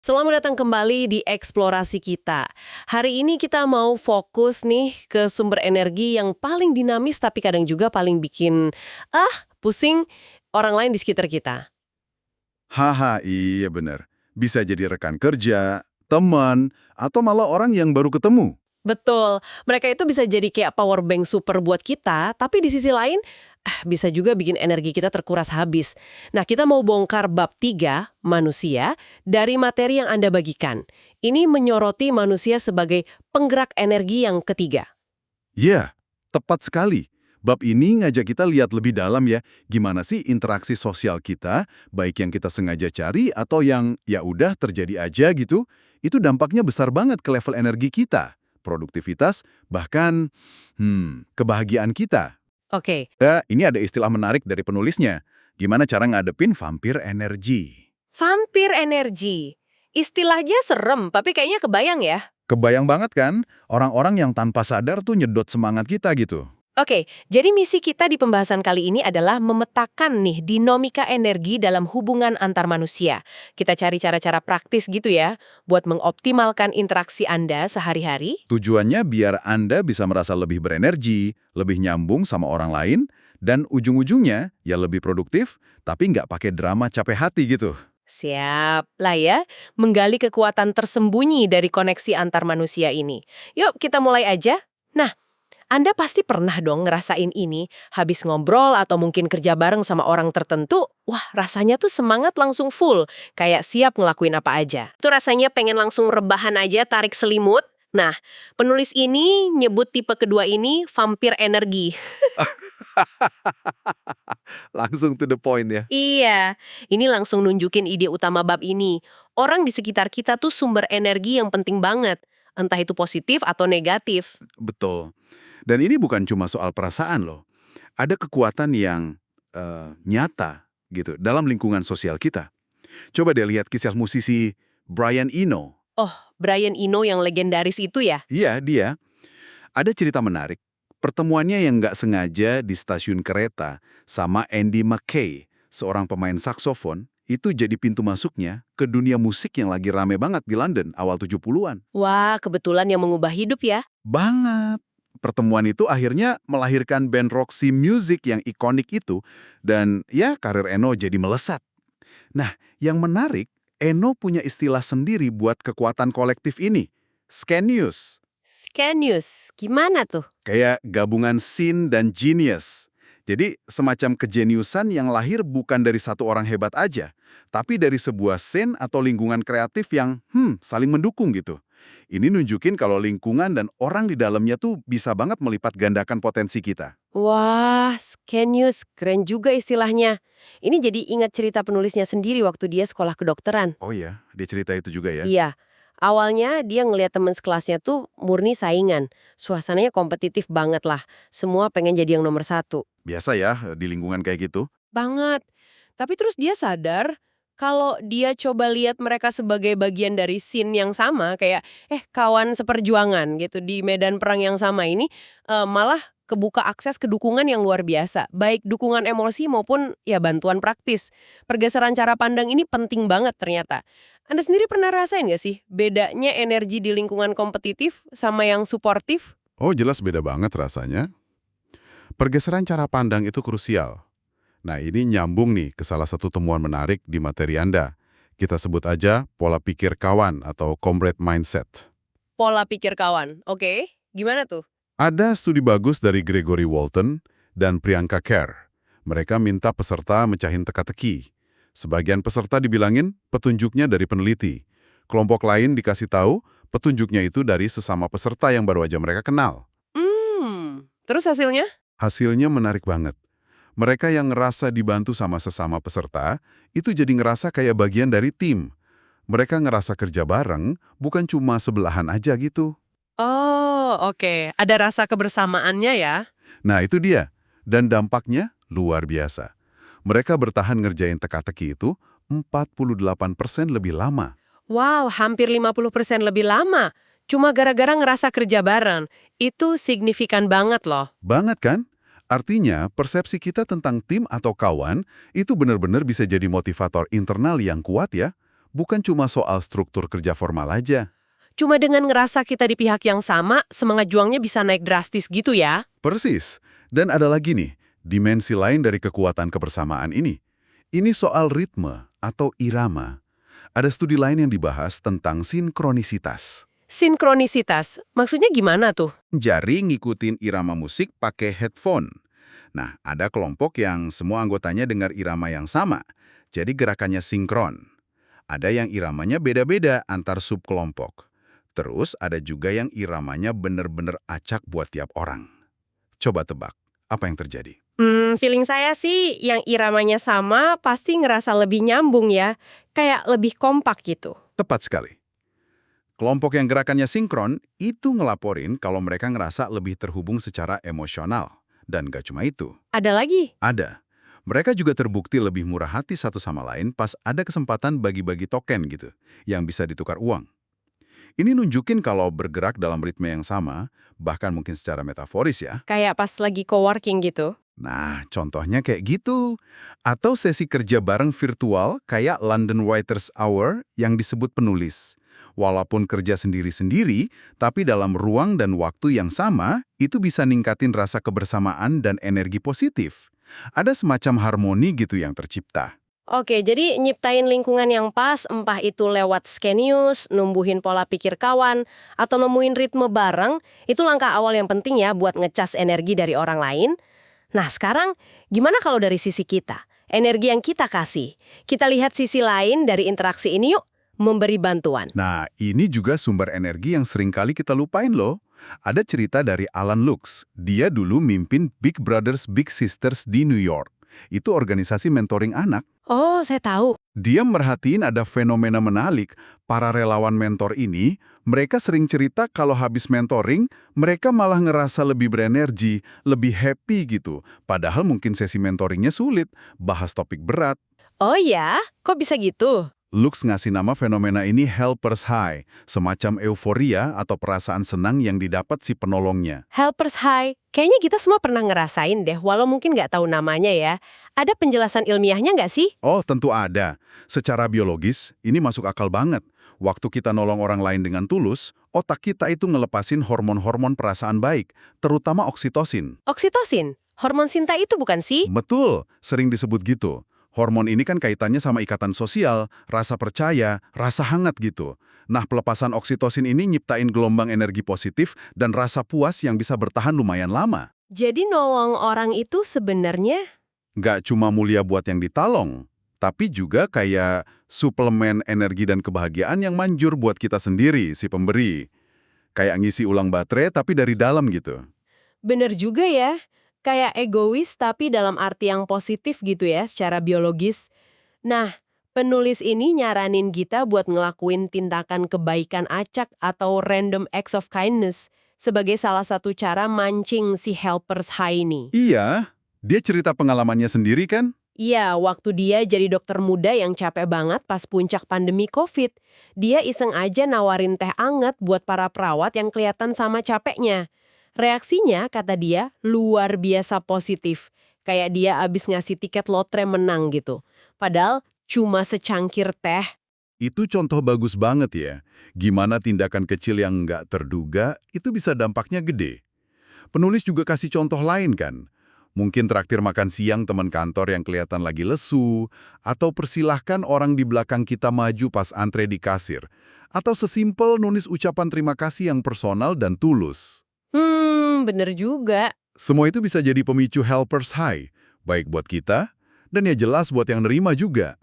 Selamat datang kembali di eksplorasi kita. Hari ini kita mau fokus nih ke sumber energi yang paling dinamis tapi kadang juga paling bikin pusing orang lain di sekitar kita. Haha, iya bener. Bisa jadi rekan kerja, teman, atau malah orang yang baru ketemu. Betul, mereka itu bisa jadi kayak power bank super buat kita, tapi di sisi lain bisa juga bikin energi kita terkuras habis. Nah, kita mau bongkar bab 3, manusia, dari materi yang Anda bagikan. Ini menyoroti manusia sebagai penggerak energi yang ketiga. Ya, tepat sekali. Bab ini ngajak kita lihat lebih dalam ya, gimana sih interaksi sosial kita, baik yang kita sengaja cari atau yang ya udah terjadi aja gitu, itu dampaknya besar banget ke level energi kita, produktivitas, bahkan kebahagiaan kita. Oke. Ini ada istilah menarik dari penulisnya. Gimana cara ngadepin vampir energi? Vampir energi. Istilahnya serem, tapi kayaknya kebayang ya. Kebayang banget kan, orang-orang yang tanpa sadar tuh nyedot semangat kita gitu. Oke, jadi misi kita di pembahasan kali ini adalah memetakan nih dinamika energi dalam hubungan antar manusia. Kita cari cara-cara praktis gitu ya, buat mengoptimalkan interaksi Anda sehari-hari. Tujuannya biar Anda bisa merasa lebih berenergi, lebih nyambung sama orang lain, dan ujung-ujungnya ya lebih produktif, tapi nggak pakai drama capek hati gitu. Siap lah ya, menggali kekuatan tersembunyi dari koneksi antar manusia ini. Yuk kita mulai aja. Nah, Anda pasti pernah dong ngerasain ini, habis ngobrol atau mungkin kerja bareng sama orang tertentu, wah rasanya tuh semangat langsung full, kayak siap ngelakuin apa aja. Itu rasanya pengen langsung rebahan aja, tarik selimut. Nah, penulis ini nyebut tipe kedua ini vampir energi. Langsung to the point ya. Iya, ini langsung nunjukin ide utama bab ini. Orang di sekitar kita tuh sumber energi yang penting banget, entah itu positif atau negatif. Betul. Dan ini bukan cuma soal perasaan loh. Ada kekuatan yang nyata gitu dalam lingkungan sosial kita. Coba deh lihat kisah musisi Brian Eno. Oh, Brian Eno yang legendaris itu ya? Iya, dia. Ada cerita menarik. Pertemuannya yang nggak sengaja di stasiun kereta sama Andy McKay, seorang pemain saksofon, itu jadi pintu masuknya ke dunia musik yang lagi rame banget di London awal 70-an. Wah, kebetulan yang mengubah hidup ya. Banget. Pertemuan itu akhirnya melahirkan band Roxy Music yang ikonik itu, dan ya karir Eno jadi melesat. Nah, yang menarik, Eno punya istilah sendiri buat kekuatan kolektif ini, Scenius. Scanius, gimana tuh? Kayak gabungan sin dan genius. Jadi semacam kejeniusan yang lahir bukan dari satu orang hebat aja, tapi dari sebuah scene atau lingkungan kreatif yang saling mendukung gitu. Ini nunjukin kalau lingkungan dan orang di dalamnya tuh bisa banget melipat gandakan potensi kita. Wah, Scanius, keren juga istilahnya. Ini jadi ingat cerita penulisnya sendiri waktu dia sekolah kedokteran. Oh ya, dia cerita itu juga ya. Iya, awalnya dia ngeliat temen sekelasnya tuh murni saingan. Suasananya kompetitif banget lah. Semua pengen jadi yang nomor satu. Biasa ya di lingkungan kayak gitu. Banget. Tapi terus dia sadar kalau dia coba lihat mereka sebagai bagian dari scene yang sama, kayak kawan seperjuangan gitu di medan perang yang sama ini, malah kebuka akses ke dukungan yang luar biasa, baik dukungan emosi maupun ya bantuan praktis. Pergeseran cara pandang ini penting banget ternyata. Anda sendiri pernah rasain nggak sih bedanya energi di lingkungan kompetitif sama yang suportif? Oh jelas beda banget rasanya. Pergeseran cara pandang itu krusial. Nah, ini nyambung nih ke salah satu temuan menarik di materi Anda. Kita sebut aja pola pikir kawan atau comrade mindset. Pola pikir kawan, oke? Gimana tuh? Ada studi bagus dari Gregory Walton dan Priyanka Kher. Mereka minta peserta mecahin teka-teki. Sebagian peserta dibilangin petunjuknya dari peneliti. Kelompok lain dikasih tahu petunjuknya itu dari sesama peserta yang baru aja mereka kenal. Terus hasilnya? Hasilnya menarik banget. Mereka yang ngerasa dibantu sama sesama peserta, itu jadi ngerasa kayak bagian dari tim. Mereka ngerasa kerja bareng, bukan cuma sebelahan aja gitu. Oh, oke. Ada rasa kebersamaannya ya? Nah, itu dia. Dan dampaknya luar biasa. Mereka bertahan ngerjain teka-teki itu 48% lebih lama. Wow, hampir 50% lebih lama. Cuma gara-gara ngerasa kerja bareng. Itu signifikan banget loh. Banget kan? Artinya, persepsi kita tentang tim atau kawan itu benar-benar bisa jadi motivator internal yang kuat ya. Bukan cuma soal struktur kerja formal aja. Cuma dengan ngerasa kita di pihak yang sama, semangat juangnya bisa naik drastis gitu ya. Persis. Dan ada lagi nih, dimensi lain dari kekuatan kebersamaan ini. Ini soal ritme atau irama. Ada studi lain yang dibahas tentang sinkronisitas. Sinkronisitas, maksudnya gimana tuh? Jari ngikutin irama musik pakai headphone. Nah, ada kelompok yang semua anggotanya dengar irama yang sama, jadi gerakannya sinkron. Ada yang iramanya beda-beda antar subkelompok. Terus ada juga yang iramanya bener-bener acak buat tiap orang. Coba tebak, apa yang terjadi? Feeling saya sih yang iramanya sama pasti ngerasa lebih nyambung ya. Kayak lebih kompak gitu. Tepat sekali. Kelompok yang gerakannya sinkron itu ngelaporin kalau mereka ngerasa lebih terhubung secara emosional. Dan gak cuma itu. Ada lagi? Ada. Mereka juga terbukti lebih murah hati satu sama lain pas ada kesempatan bagi-bagi token gitu, yang bisa ditukar uang. Ini nunjukin kalau bergerak dalam ritme yang sama, bahkan mungkin secara metaforis ya. Kayak pas lagi coworking gitu. Nah, contohnya kayak gitu. Atau sesi kerja bareng virtual kayak London Writers Hour yang disebut penulis. Walaupun kerja sendiri-sendiri, tapi dalam ruang dan waktu yang sama, itu bisa ningkatin rasa kebersamaan dan energi positif. Ada semacam harmoni gitu yang tercipta. Oke, jadi nyiptain lingkungan yang pas, entah itu lewat skenius, numbuhin pola pikir kawan, atau nemuin ritme bareng, itu langkah awal yang penting ya buat ngecas energi dari orang lain. Nah sekarang, gimana kalau dari sisi kita? Energi yang kita kasih. Kita lihat sisi lain dari interaksi ini yuk, memberi bantuan. Nah, ini juga sumber energi yang seringkali kita lupain loh. Ada cerita dari Alan Lux. Dia dulu mimpin Big Brothers Big Sisters di New York. Itu organisasi mentoring anak. Oh, saya tahu. Dia merhatiin ada fenomena menarik. Para relawan mentor ini, mereka sering cerita kalau habis mentoring, mereka malah ngerasa lebih berenergi, lebih happy gitu. Padahal mungkin sesi mentoringnya sulit, bahas topik berat. Oh ya? Kok bisa gitu? Lux ngasih nama fenomena ini helper's high, semacam euforia atau perasaan senang yang didapat si penolongnya. Helpers high. Kayaknya kita semua pernah ngerasain deh, walau mungkin nggak tahu namanya ya. Ada penjelasan ilmiahnya nggak sih? Oh, tentu ada. Secara biologis, ini masuk akal banget. Waktu kita nolong orang lain dengan tulus, otak kita itu ngelepasin hormon-hormon perasaan baik, terutama oksitosin. Oksitosin. Hormon cinta itu bukan sih? Betul, sering disebut gitu. Hormon ini kan kaitannya sama ikatan sosial, rasa percaya, rasa hangat gitu. Nah, pelepasan oksitosin ini nyiptain gelombang energi positif dan rasa puas yang bisa bertahan lumayan lama. Jadi nolong orang itu sebenarnya? Nggak cuma mulia buat yang ditolong, tapi juga kayak suplemen energi dan kebahagiaan yang manjur buat kita sendiri, si pemberi. Kayak ngisi ulang baterai tapi dari dalam gitu. Bener juga ya. Kayak egois tapi dalam arti yang positif gitu ya secara biologis. Nah, penulis ini nyaranin kita buat ngelakuin tindakan kebaikan acak atau random acts of kindness sebagai salah satu cara mancing si helpers high ini. Iya, dia cerita pengalamannya sendiri kan? Iya, waktu dia jadi dokter muda yang capek banget pas puncak pandemi COVID, dia iseng aja nawarin teh anget buat para perawat yang kelihatan sama capeknya. Reaksinya, kata dia, luar biasa positif. Kayak dia abis ngasih tiket lotre menang gitu. Padahal cuma secangkir teh. Itu contoh bagus banget ya. Gimana tindakan kecil yang nggak terduga, itu bisa dampaknya gede. Penulis juga kasih contoh lain kan. Mungkin traktir makan siang teman kantor yang kelihatan lagi lesu, atau persilahkan orang di belakang kita maju pas antre di kasir. Atau sesimpel nulis ucapan terima kasih yang personal dan tulus. Bener juga. Semua itu bisa jadi pemicu helpers high, baik buat kita, dan ya jelas buat yang nerima juga.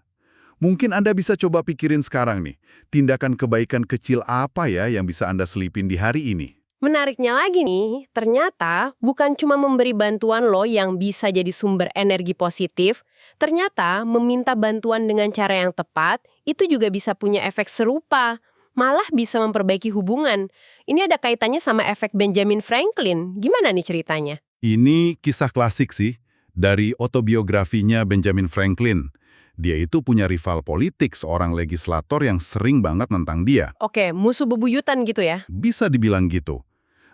Mungkin Anda bisa coba pikirin sekarang nih, tindakan kebaikan kecil apa ya yang bisa Anda selipin di hari ini? Menariknya lagi nih, ternyata bukan cuma memberi bantuan lo yang bisa jadi sumber energi positif, ternyata meminta bantuan dengan cara yang tepat, itu juga bisa punya efek serupa. Malah bisa memperbaiki hubungan. Ini ada kaitannya sama efek Benjamin Franklin. Gimana nih ceritanya? Ini kisah klasik sih, dari autobiografinya Benjamin Franklin. Dia itu punya rival politik, seorang legislator yang sering banget nentang dia. Oke, musuh bebuyutan gitu ya? Bisa dibilang gitu.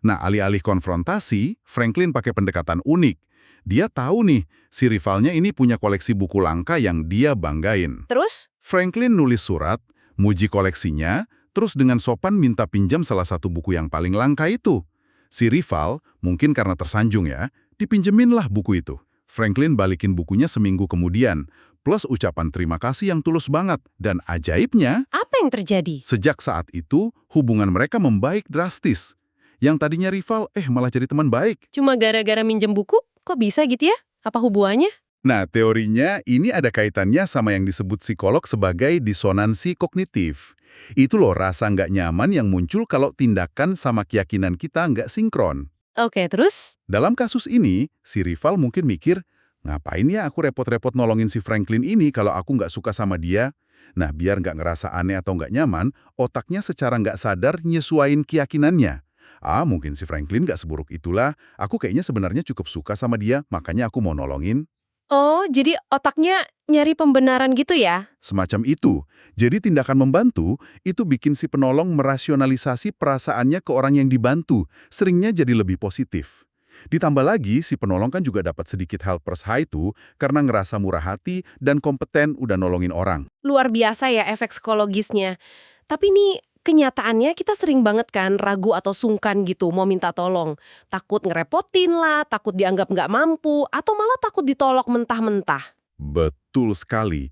Nah, alih-alih konfrontasi, Franklin pakai pendekatan unik. Dia tahu nih, si rivalnya ini punya koleksi buku langka yang dia banggain. Terus? Franklin nulis surat, Muji koleksinya, terus dengan sopan minta pinjam salah satu buku yang paling langka itu. Si rival, mungkin karena tersanjung ya, dipinjeminlah buku itu. Franklin balikin bukunya seminggu kemudian, plus ucapan terima kasih yang tulus banget. Dan ajaibnya, Apa yang terjadi? sejak saat itu, hubungan mereka membaik drastis. Yang tadinya rival, malah jadi teman baik. Cuma gara-gara minjem buku? Kok bisa gitu ya? Apa hubungannya? Nah, teorinya ini ada kaitannya sama yang disebut psikolog sebagai disonansi kognitif. Itu loh rasa nggak nyaman yang muncul kalau tindakan sama keyakinan kita nggak sinkron. Oke, terus? Dalam kasus ini, si rival mungkin mikir, ngapain ya aku repot-repot nolongin si Franklin ini kalau aku nggak suka sama dia? Nah, biar nggak ngerasa aneh atau nggak nyaman, otaknya secara nggak sadar nyesuain keyakinannya. Mungkin si Franklin nggak seburuk itulah, aku kayaknya sebenarnya cukup suka sama dia, makanya aku mau nolongin. Oh, jadi otaknya nyari pembenaran gitu ya? Semacam itu. Jadi tindakan membantu, itu bikin si penolong merasionalisasi perasaannya ke orang yang dibantu, seringnya jadi lebih positif. Ditambah lagi, si penolong kan juga dapat sedikit helpers high tuh, karena ngerasa murah hati dan kompeten udah nolongin orang. Luar biasa ya efek psikologisnya. Tapi nih, kenyataannya kita sering banget kan ragu atau sungkan gitu mau minta tolong. Takut ngerepotin lah, takut dianggap nggak mampu, atau malah takut ditolak mentah-mentah. Betul sekali.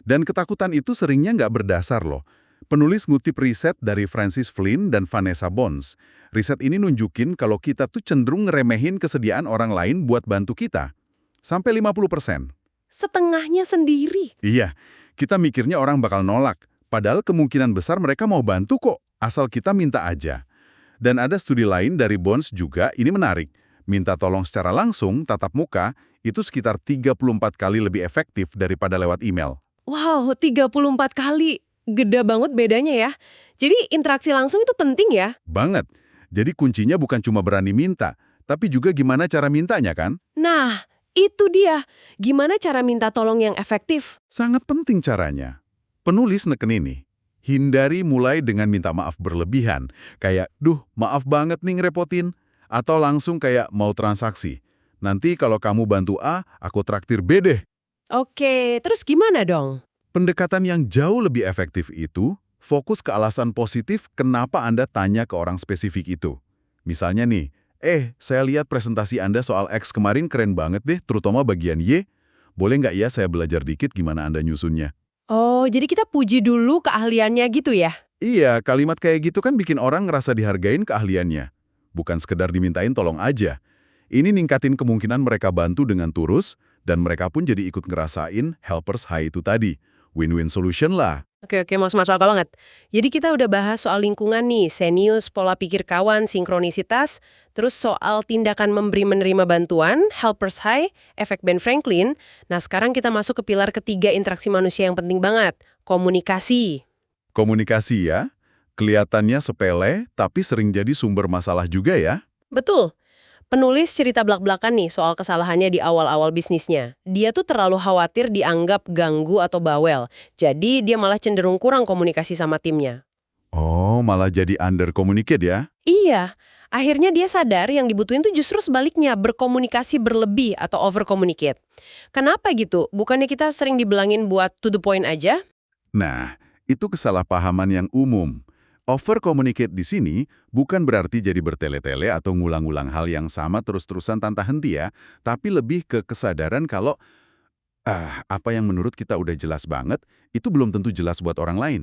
Dan ketakutan itu seringnya nggak berdasar loh. Penulis ngutip riset dari Francis Flynn dan Vanessa Bones. Riset ini nunjukin kalau kita tuh cenderung ngeremehin kesediaan orang lain buat bantu kita. Sampai 50%. Setengahnya sendiri. Iya, kita mikirnya orang bakal nolak. Padahal kemungkinan besar mereka mau bantu kok, asal kita minta aja. Dan ada studi lain dari Bones juga, ini menarik. Minta tolong secara langsung, tatap muka, itu sekitar 34 kali lebih efektif daripada lewat email. Wow, 34 kali. Gede banget bedanya ya. Jadi interaksi langsung itu penting ya? Banget. Jadi kuncinya bukan cuma berani minta, tapi juga gimana cara mintanya kan? Nah, itu dia. Gimana cara minta tolong yang efektif? Sangat penting caranya. Penulis neken ini. Hindari mulai dengan minta maaf berlebihan. Kayak, duh maaf banget nih ngerepotin. Atau langsung kayak mau transaksi. Nanti kalau kamu bantu A, aku traktir B deh. Oke, terus gimana dong? Pendekatan yang jauh lebih efektif itu, fokus ke alasan positif kenapa Anda tanya ke orang spesifik itu. Misalnya nih, saya lihat presentasi Anda soal X kemarin keren banget deh, terutama bagian Y. Boleh nggak ya saya belajar dikit gimana Anda nyusunnya? Oh, jadi kita puji dulu keahliannya gitu ya? Iya, kalimat kayak gitu kan bikin orang ngerasa dihargain keahliannya. Bukan sekedar dimintain tolong aja. Ini ningkatin kemungkinan mereka bantu dengan tulus, dan mereka pun jadi ikut ngerasain helpers high itu tadi. Win-win solution lah. Oke, masuk akal banget. Jadi kita udah bahas soal lingkungan nih, senius, pola pikir kawan, sinkronisitas, terus soal tindakan memberi menerima bantuan, helpers high, efek Ben Franklin. Nah sekarang kita masuk ke pilar ketiga interaksi manusia yang penting banget, komunikasi. Komunikasi ya, kelihatannya sepele, tapi sering jadi sumber masalah juga ya. Betul. Penulis cerita belak-belakan nih soal kesalahannya di awal-awal bisnisnya. Dia tuh terlalu khawatir dianggap ganggu atau bawel. Jadi dia malah cenderung kurang komunikasi sama timnya. Oh, malah jadi under communicate ya? Iya, akhirnya dia sadar yang dibutuhin tuh justru sebaliknya, berkomunikasi berlebih atau over communicate. Kenapa gitu? Bukannya kita sering dibilangin buat to the point aja? Nah, itu kesalahpahaman yang umum. Over communicate di sini bukan berarti jadi bertele-tele atau ngulang-ulang hal yang sama terus-terusan tanpa henti ya, tapi lebih ke kesadaran kalau apa yang menurut kita udah jelas banget, itu belum tentu jelas buat orang lain.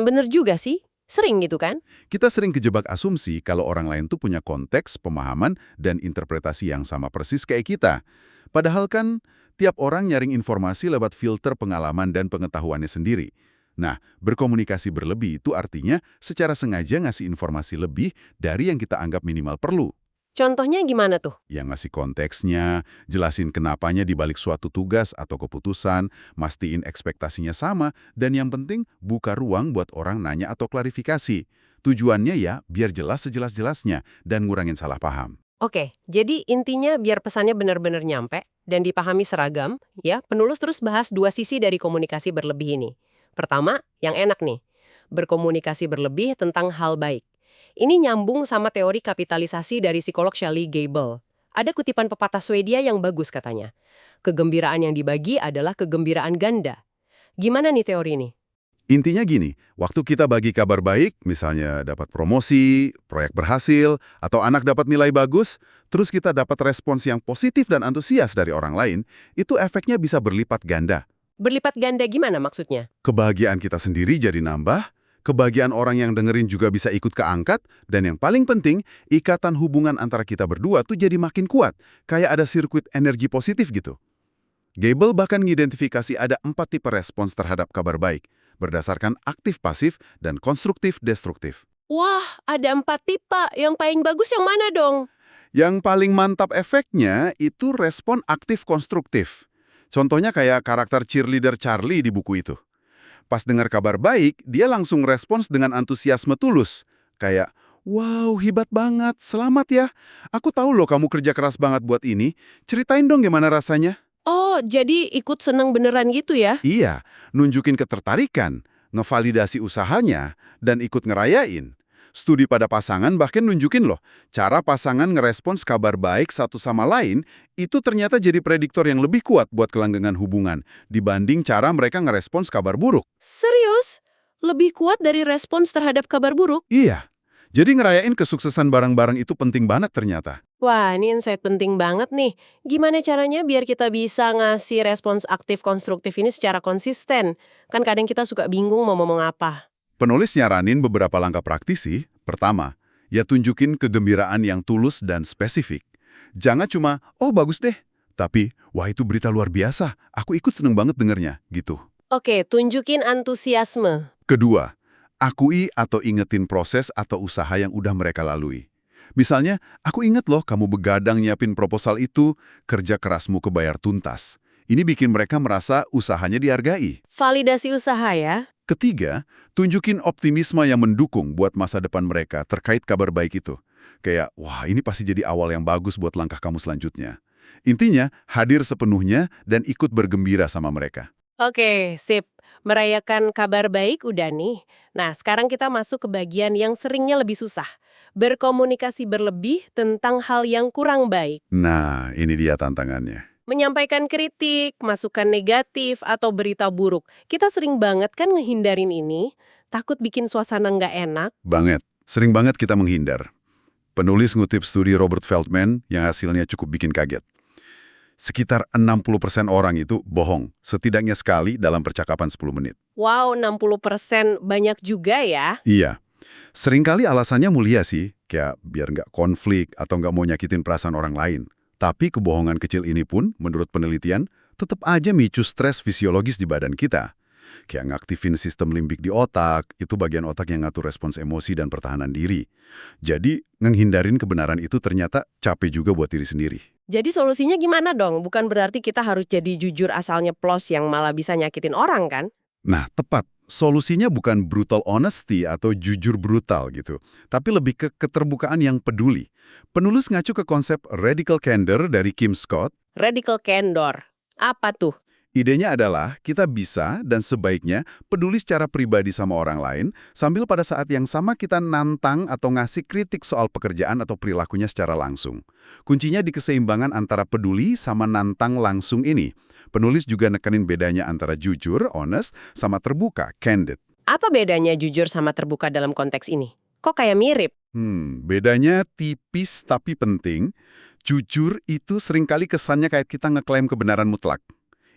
Bener juga sih. Sering gitu kan? Kita sering kejebak asumsi kalau orang lain tuh punya konteks, pemahaman, dan interpretasi yang sama persis kayak kita. Padahal kan tiap orang nyaring informasi lewat filter pengalaman dan pengetahuannya sendiri. Nah, berkomunikasi berlebih itu artinya secara sengaja ngasih informasi lebih dari yang kita anggap minimal perlu. Contohnya gimana tuh? Yang ngasih konteksnya, jelasin kenapanya dibalik suatu tugas atau keputusan, mastiin ekspektasinya sama, dan yang penting buka ruang buat orang nanya atau klarifikasi. Tujuannya ya biar jelas sejelas-jelasnya dan ngurangin salah paham. Oke, jadi intinya biar pesannya benar-benar nyampe dan dipahami seragam, ya, penulis terus bahas dua sisi dari komunikasi berlebih ini. Pertama, yang enak nih, berkomunikasi berlebih tentang hal baik. Ini nyambung sama teori kapitalisasi dari psikolog Shelley Gable. Ada kutipan pepatah Swedia yang bagus katanya. Kegembiraan yang dibagi adalah kegembiraan ganda. Gimana nih teori ini? Intinya gini, waktu kita bagi kabar baik, misalnya dapat promosi, proyek berhasil, atau anak dapat nilai bagus, terus kita dapat respons yang positif dan antusias dari orang lain, itu efeknya bisa berlipat ganda. Berlipat ganda gimana maksudnya? Kebahagiaan kita sendiri jadi nambah, kebahagiaan orang yang dengerin juga bisa ikut keangkat, dan yang paling penting, ikatan hubungan antara kita berdua tuh jadi makin kuat, kayak ada sirkuit energi positif gitu. Gable bahkan mengidentifikasi ada 4 tipe respons terhadap kabar baik, berdasarkan aktif-pasif dan konstruktif-destruktif. Wah, ada 4 tipe. Yang paling bagus yang mana dong? Yang paling mantap efeknya itu respon aktif-konstruktif. Contohnya kayak karakter cheerleader Charlie di buku itu. Pas dengar kabar baik, dia langsung respons dengan antusiasme tulus. Kayak, wow, hebat banget, selamat ya. Aku tahu loh kamu kerja keras banget buat ini. Ceritain dong gimana rasanya. Oh, jadi ikut seneng beneran gitu ya? Iya, nunjukin ketertarikan, ngevalidasi usahanya, dan ikut ngerayain. Studi pada pasangan bahkan nunjukin loh, cara pasangan ngerespons kabar baik satu sama lain itu ternyata jadi prediktor yang lebih kuat buat kelanggengan hubungan dibanding cara mereka ngerespons kabar buruk. Serius? Lebih kuat dari respons terhadap kabar buruk? Iya, jadi ngerayain kesuksesan bareng-bareng itu penting banget ternyata. Wah, ini insight penting banget nih. Gimana caranya biar kita bisa ngasih respons aktif konstruktif ini secara konsisten? Kan kadang kita suka bingung mau ngomong apa. Penulis nyaranin beberapa langkah praktis sih. Pertama, ya tunjukin kegembiraan yang tulus dan spesifik. Jangan cuma, oh bagus deh. Tapi, wah itu berita luar biasa, aku ikut seneng banget dengernya, gitu. Oke, tunjukin antusiasme. Kedua, akui atau ingetin proses atau usaha yang udah mereka lalui. Misalnya, aku inget loh kamu begadang nyiapin proposal itu, kerja kerasmu kebayar tuntas. Ini bikin mereka merasa usahanya dihargai. Validasi usaha ya. Ketiga, tunjukin optimisme yang mendukung buat masa depan mereka terkait kabar baik itu. Kayak, wah ini pasti jadi awal yang bagus buat langkah kamu selanjutnya. Intinya, hadir sepenuhnya dan ikut bergembira sama mereka. Oke, sip. Merayakan kabar baik udah nih. Nah, sekarang kita masuk ke bagian yang seringnya lebih susah. Berkomunikasi berlebih tentang hal yang kurang baik. Nah, ini dia tantangannya. Menyampaikan kritik, masukan negatif, atau berita buruk. Kita sering banget kan ngehindarin ini, takut bikin suasana nggak enak. Banget. Sering banget kita menghindar. Penulis ngutip studi Robert Feldman yang hasilnya cukup bikin kaget. Sekitar 60% orang itu bohong, setidaknya sekali dalam percakapan 10 menit. Wow, 60% banyak juga ya. Iya. Seringkali alasannya mulia sih, kayak biar nggak konflik atau nggak mau nyakitin perasaan orang lain. Tapi kebohongan kecil ini pun, menurut penelitian, tetap aja micu stres fisiologis di badan kita. Kayak ngaktifin sistem limbik di otak, itu bagian otak yang ngatur respons emosi dan pertahanan diri. Jadi, nghindarin kebenaran itu ternyata capek juga buat diri sendiri. Jadi solusinya gimana dong? Bukan berarti kita harus jadi jujur asalnya plos yang malah bisa nyakitin orang kan? Nah, tepat. Solusinya bukan brutal honesty atau jujur brutal gitu, tapi lebih ke keterbukaan yang peduli. Penulis ngacu ke konsep radical candor dari Kim Scott. Radical candor. Apa tuh? Idenya adalah kita bisa dan sebaiknya peduli secara pribadi sama orang lain, sambil pada saat yang sama kita nantang atau ngasih kritik soal pekerjaan atau perilakunya secara langsung. Kuncinya di keseimbangan antara peduli sama nantang langsung ini. Penulis juga nekenin bedanya antara jujur, honest, sama terbuka, candid. Apa bedanya jujur sama terbuka dalam konteks ini? Kok kayak mirip? Bedanya tipis tapi penting. Jujur itu seringkali kesannya kayak kita ngeklaim kebenaran mutlak.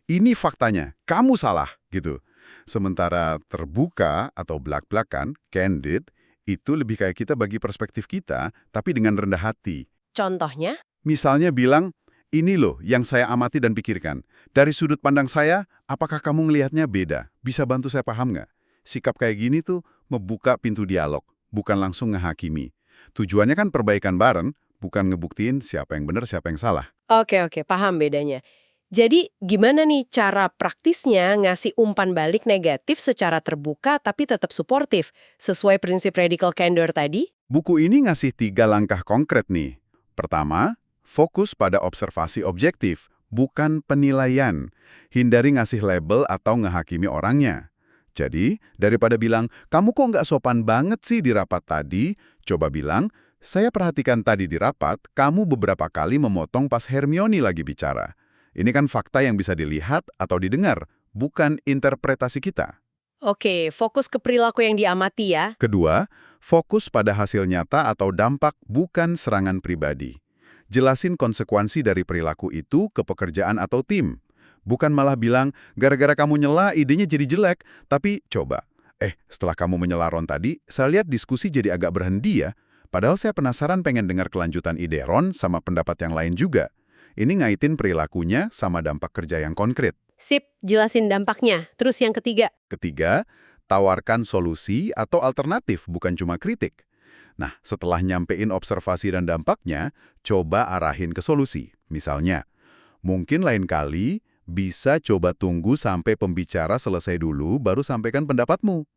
Ini faktanya, kamu salah, gitu. Sementara terbuka atau belak-belakan, candid, itu lebih kayak kita bagi perspektif kita, tapi dengan rendah hati. Contohnya? Misalnya bilang, ini loh yang saya amati dan pikirkan. Dari sudut pandang saya, apakah kamu ngelihatnya beda? Bisa bantu saya paham nggak? Sikap kayak gini tuh membuka pintu dialog, bukan langsung ngehakimi. Tujuannya kan perbaikan bareng, bukan ngebuktiin siapa yang benar, siapa yang salah. Oke, paham bedanya. Jadi gimana nih cara praktisnya ngasih umpan balik negatif secara terbuka tapi tetap suportif, sesuai prinsip radical candor tadi? Buku ini ngasih 3 langkah konkret nih. Pertama, fokus pada observasi objektif, bukan penilaian. Hindari ngasih label atau ngehakimi orangnya. Jadi, daripada bilang, kamu kok nggak sopan banget sih di rapat tadi, coba bilang, saya perhatikan tadi di rapat, kamu beberapa kali memotong pas Hermione lagi bicara. Ini kan fakta yang bisa dilihat atau didengar, bukan interpretasi kita. Oke, fokus ke perilaku yang diamati ya. Kedua, fokus pada hasil nyata atau dampak bukan serangan pribadi. Jelasin konsekuensi dari perilaku itu ke pekerjaan atau tim. Bukan malah bilang, gara-gara kamu nyela idenya jadi jelek, tapi coba. Setelah kamu menyela Ron tadi, saya lihat diskusi jadi agak berhenti ya. Padahal saya penasaran pengen dengar kelanjutan ide Ron sama pendapat yang lain juga. Ini ngaitin perilakunya sama dampak kerja yang konkret. Sip, jelasin dampaknya. Terus yang ketiga. Ketiga, tawarkan solusi atau alternatif, bukan cuma kritik. Nah, setelah nyampein observasi dan dampaknya, coba arahin ke solusi. Misalnya, mungkin lain kali bisa coba tunggu sampai pembicara selesai dulu baru sampaikan pendapatmu.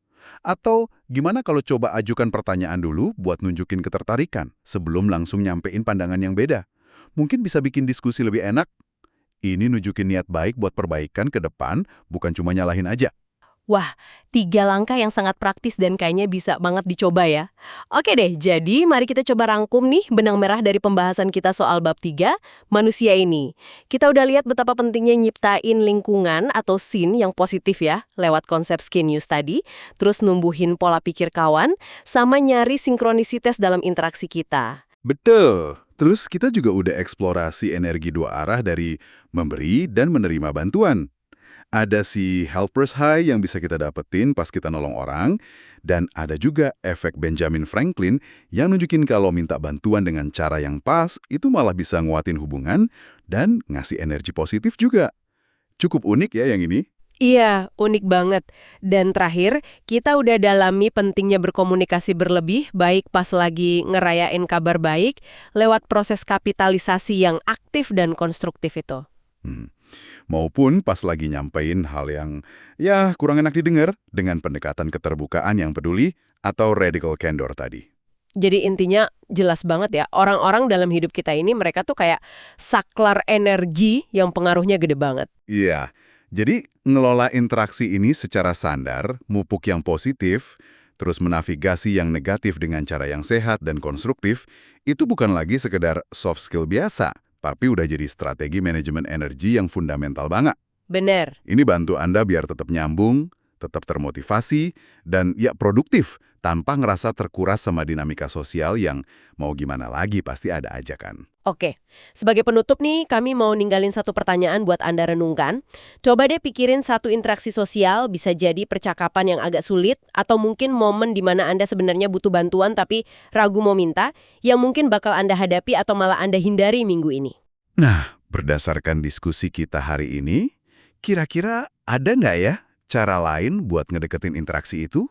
Atau gimana kalau coba ajukan pertanyaan dulu buat nunjukin ketertarikan sebelum langsung nyampein pandangan yang beda. Mungkin bisa bikin diskusi lebih enak. Ini nunjukin niat baik buat perbaikan ke depan, bukan cuma nyalahin aja. Wah, 3 langkah yang sangat praktis dan kayaknya bisa banget dicoba ya. Oke deh, jadi mari kita coba rangkum nih benang merah dari pembahasan kita soal bab 3, manusia ini. Kita udah lihat betapa pentingnya nyiptain lingkungan atau scene yang positif ya, lewat konsep skin news tadi, terus numbuhin pola pikir kawan, sama nyari sinkronisitas dalam interaksi kita. Betul. Terus kita juga udah eksplorasi energi dua arah dari memberi dan menerima bantuan. Ada si helper's high yang bisa kita dapetin pas kita nolong orang, dan ada juga efek Benjamin Franklin yang nunjukin kalau minta bantuan dengan cara yang pas, itu malah bisa nguatin hubungan dan ngasih energi positif juga. Cukup unik ya yang ini. Iya, unik banget. Dan terakhir, kita udah dalami pentingnya berkomunikasi berlebih, baik pas lagi ngerayain kabar baik, lewat proses kapitalisasi yang aktif dan konstruktif itu. Hmm. Maupun pas lagi nyampein hal yang ya kurang enak didengar dengan pendekatan keterbukaan yang peduli atau radical candor tadi. Jadi intinya jelas banget ya, orang-orang dalam hidup kita ini mereka tuh kayak saklar energi yang pengaruhnya gede banget. Iya, jadi ngelola interaksi ini secara sandar, mupuk yang positif, terus menavigasi yang negatif dengan cara yang sehat dan konstruktif, itu bukan lagi sekedar soft skill biasa, tapi udah jadi strategi manajemen energi yang fundamental banget. Bener. Ini bantu Anda biar tetap nyambung, tetap termotivasi, dan ya produktif, tanpa ngerasa terkuras sama dinamika sosial yang mau gimana lagi pasti ada aja kan. Oke, sebagai penutup nih, kami mau ninggalin satu pertanyaan buat Anda renungkan. Coba deh pikirin satu interaksi sosial, bisa jadi percakapan yang agak sulit, atau mungkin momen di mana Anda sebenarnya butuh bantuan tapi ragu mau minta, yang mungkin bakal Anda hadapi atau malah Anda hindari minggu ini. Nah, berdasarkan diskusi kita hari ini, kira-kira ada nggak ya cara lain buat ngedeketin interaksi itu?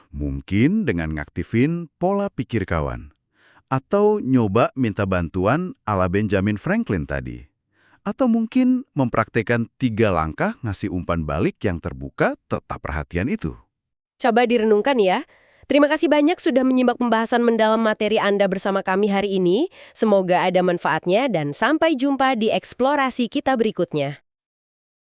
Mungkin dengan ngaktifin pola pikir kawan. Atau nyoba minta bantuan ala Benjamin Franklin tadi. Atau mungkin mempraktekkan 3 langkah ngasih umpan balik yang terbuka tetap perhatian itu. Coba direnungkan ya. Terima kasih banyak sudah menyimak pembahasan mendalam materi Anda bersama kami hari ini. Semoga ada manfaatnya dan sampai jumpa di eksplorasi kita berikutnya.